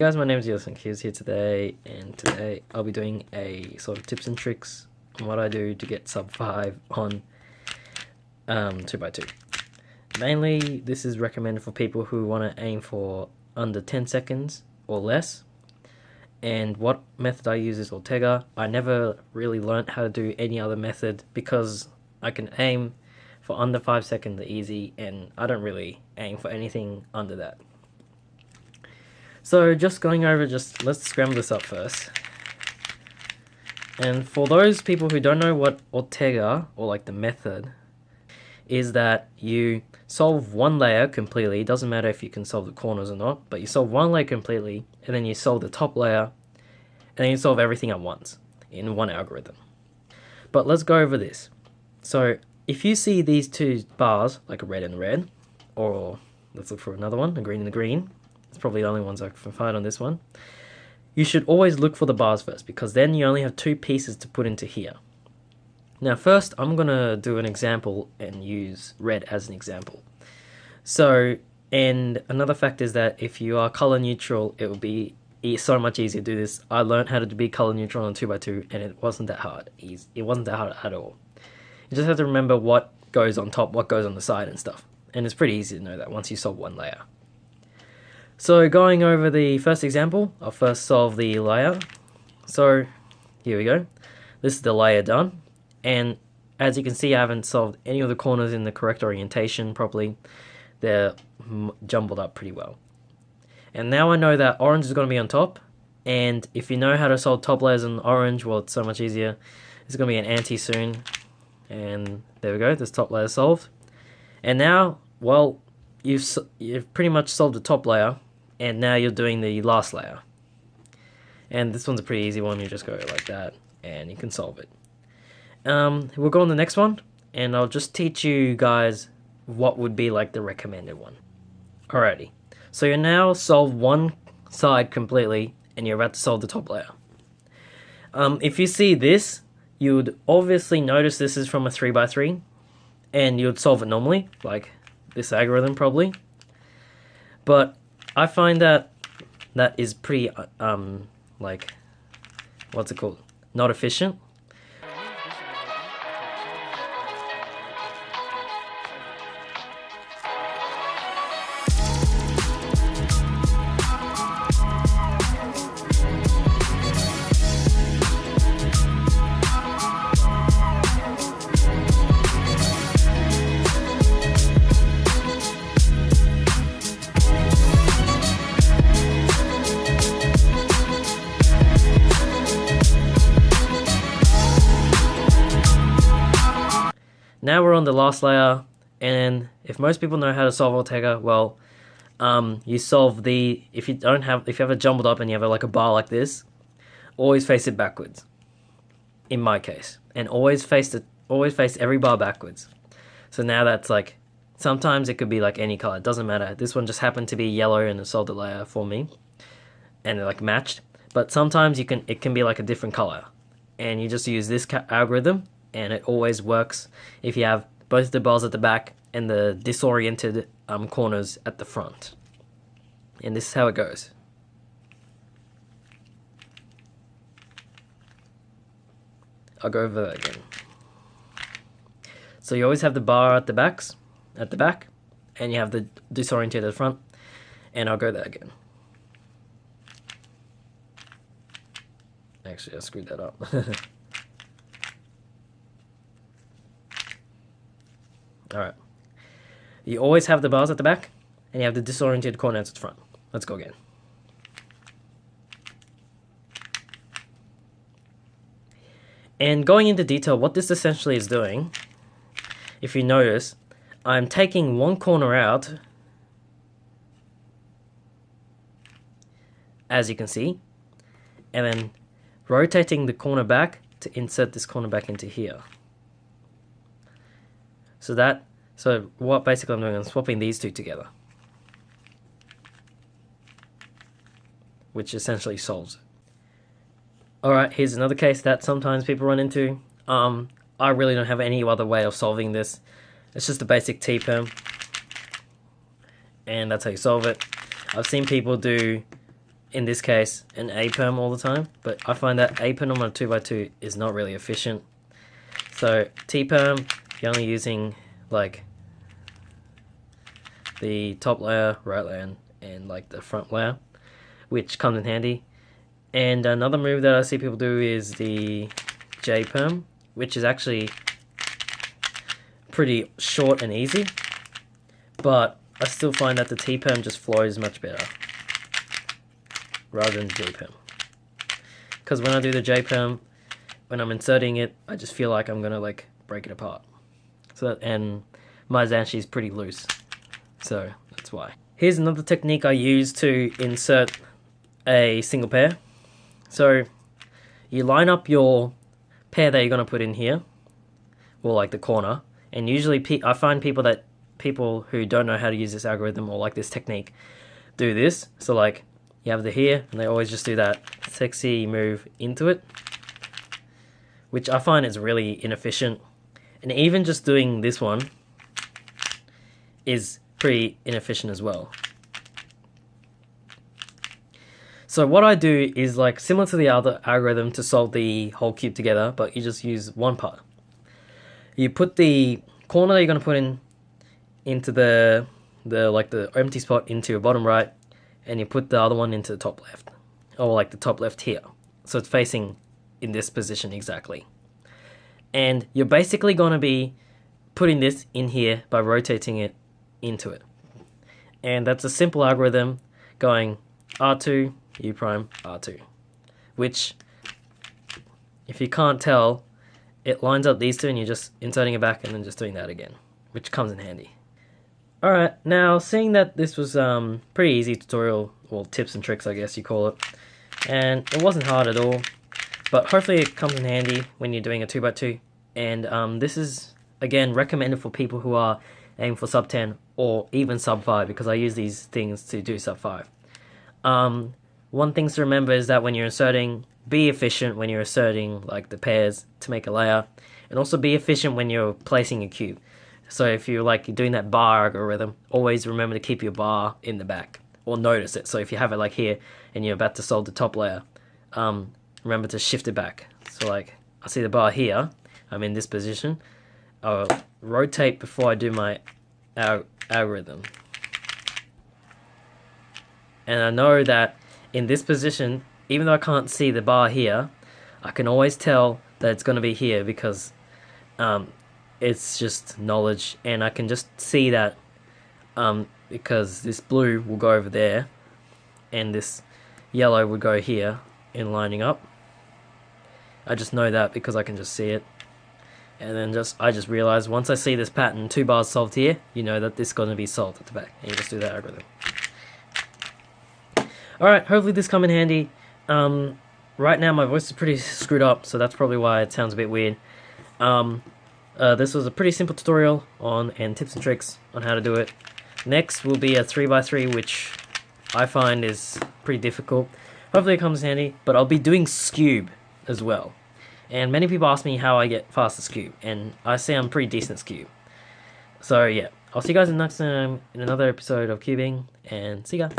Guys, my name is Yuta here today, and today I'll be doing a sort of tips and tricks on what I do to get sub 5 on 2x2. Mainly, this is recommended for people who want to aim for under 10 seconds or less. And what method I use is Ortega. I never really learnt how to do any other method because I can aim for under 5 seconds easy, and I don't really aim for anything under that. So just going over, let's scramble this up first. And for those people who don't know what Ortega, or like the method, is that you solve one layer completely. It doesn't matter if you can solve the corners or not, but you solve one layer completely, and then you solve the top layer, and then you solve everything at once in one algorithm. But let's go over this. So if you see these two bars, like a red and a red, or let's look for another one, a green and a green. It's probably the only ones I can find on this one. You should always look for the bars first, because then you only have two pieces to put into here. Now first, I'm going to do an example and use red as an example. So, and another fact is that if you are color neutral, it will be so much easier to do this. I learned how to be color neutral on 2x2, and it wasn't that hard. It wasn't that hard at all. You just have to remember what goes on top, what goes on the side and stuff. And it's pretty easy to know that once you solve one layer. So going over the first example, I'll first solve the layer. So here we go. This is the layer done. And as you can see, I haven't solved any of the corners in the correct orientation properly. They're jumbled up pretty well. And now I know that orange is going to be on top. And if you know how to solve top layers in orange, well, it's so much easier. It's going to be an anti soon. And there we go, this top layer solved. And now, well, you've pretty much solved the top layer. And now you're doing the last layer. And this one's a pretty easy one. You just go like that, and you can solve it. We'll go on the next one, and I'll just teach you guys what would be like the recommended one. Alrighty. So you now solve one side completely, and you're about to solve the top layer. If you see this, you would obviously notice this is from a 3x3, and you would solve it normally, like this algorithm probably. But I find that is pretty, like, what's it called? Not efficient. Now we're on the last layer, and if most people know how to solve Ortega, well, you solve if you have it jumbled up and you have like a bar like this, always face it backwards. In my case, and always face every bar backwards. So now that's like, sometimes it could be like any color, it doesn't matter. This one just happened to be yellow and it solved the layer for me, and it like matched. But sometimes it can be like a different color, and you just use this algorithm. And it always works if you have both the bars at the back and the disoriented corners at the front. And this is how it goes. I'll go over that again. So you always have the bar at the back, and you have the disoriented at the front. And I'll go there again. Actually, I screwed that up. Alright. You always have the bars at the back, and you have the disoriented corners at the front. Let's go again. And going into detail, what this essentially is doing, if you notice, I'm taking one corner out, as you can see, and then rotating the corner back to insert this corner back into here. So what basically I'm doing, I'm swapping these two together, which essentially solves it. Alright, here's another case that sometimes people run into. I really don't have any other way of solving this. It's just a basic T-perm, and that's how you solve it. I've seen people do in this case, an A-perm all the time, but I find that A-perm on a 2x2 is not really efficient. So T-perm, you're only using like the top layer, right layer, and like the front layer, which comes in handy. And another move that I see people do is the J-perm, which is actually pretty short and easy, but I still find that the T-perm just flows much better rather than J-perm. Because when I do the J-perm, when I'm inserting it, I just feel like I'm gonna like break it apart. And my Zanshi is pretty loose, so that's why. Here's another technique I use to insert a single pair. So you line up your pair that you're gonna put in here, or like the corner, and usually I find people who don't know how to use this algorithm or like this technique do this. So like you have the here, and they always just do that sexy move into it, which I find is really inefficient. And even just doing this one is pretty inefficient as well. So what I do is like similar to the other algorithm to solve the whole cube together, but you just use one part. You put the corner that you're going to put into the empty spot into your bottom right, and you put the other one into the top left, or like the top left here, so it's facing in this position exactly. And you're basically going to be putting this in here by rotating it into it. And that's a simple algorithm going R2, U prime, R2, which, if you can't tell, it lines up these two and you're just inserting it back and then just doing that again, which comes in handy. Alright, now seeing that this was pretty easy tutorial, or tips and tricks I guess you call it, and it wasn't hard at all, but hopefully it comes in handy when you're doing a 2x2, and this is again recommended for people who are aiming for sub 10 or even sub 5, because I use these things to do sub 5. One thing to remember is that when you're inserting, be efficient when you're inserting like the pairs to make a layer, and also be efficient when you're placing a cube. So if you're doing that bar algorithm, always remember to keep your bar in the back, or notice it. So if you have it like here and you're about to solve the top layer, remember to shift it back. So like I see the bar here, I'm in this position, I'll rotate before I do my algorithm. And I know that in this position, even though I can't see the bar here, I can always tell that it's going to be here, because it's just knowledge, and I can just see that because this blue will go over there and this yellow would go here in lining up. I just know that because I can just see it. And then I just realize once I see this pattern, 2 bars solved here, you know that this is going to be solved at the back, and you just do that algorithm. Alright, hopefully this come in handy. Right now my voice is pretty screwed up, so that's probably why it sounds a bit weird. This was a pretty simple tutorial and tips and tricks on how to do it. Next will be a 3x3, which I find is pretty difficult. Hopefully it comes in handy, but I'll be doing Scube as well. And many people ask me how I get faster Scube, and I say I'm pretty decent at Scube. So yeah, I'll see you guys next time in another episode of Cubing, and see ya!